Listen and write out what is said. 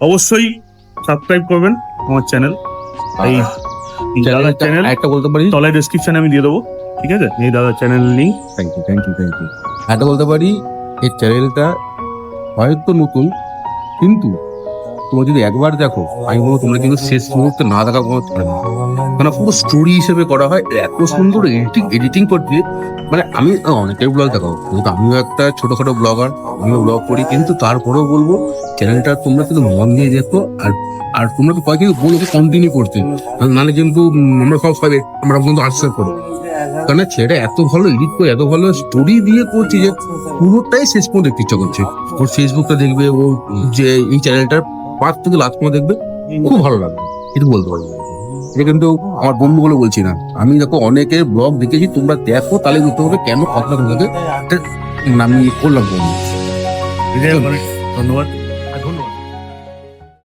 অবশ্যই সাবস্ক্রাইব করবেন আমার চ্যানেল। এই দাদার চ্যানেল একটা বলতে পারি, তলায় ডেসক্রিপশনে আমি দিয়ে দেবো, ঠিক আছে? এই দাদার চ্যানেল লিঙ্ক। Thank you. একটা বলতে পারি, এই চ্যানেলটা হয়তো নতুন, কিন্তু তোমরা যদি একবার দেখো, আমি বলবো তোমরা কিন্তু শেষ মুহূর্তে না দেখা কোনো চলে না। মানে পুরো স্টোরি হিসেবে করা হয়, এত সুন্দর এডিটিং করতে। মানে আমি অনেকের ব্লগ দেখাবো, কিন্তু আমিও একটা ছোটখাটো ব্লগার, আমিও ব্লগ করি, কিন্তু তারপরেও বলবো চ্যানেলটা তোমরা কিন্তু মন দিয়ে দেখো। আর তোমরা তো কয়েক কিন্তু বলবো কন্টিনিউ করতে, নাহলে কিন্তু আমরা সব পাবে, আমরা কিন্তু আশ্চর্য করবো। কারণ ছেলেটা এত ভালো এডিট করে, এত ভালো স্টোরি দিয়ে করছে যে পুরোটাই শেষ পর্যন্ত দেখতে ইচ্ছা করছে। ওর ফেসবুকটা দেখবে, ওর যে এই চ্যানেলটার ফার্স্ট থেকে লাস্ট পর্যন্ত দেখবে, খুব ভালো লাগবে, এটা বলতে পারবো। এটা কিন্তু আমার বন্ধুগুলো বলছি না, আমি দেখো অনেকের ব্লগ দেখেছি, তোমরা দেখো তাহলে বুঝতে পারবে কেন কথা তোমাকে আমি করলাম বন্ধু। ধন্যবাদ।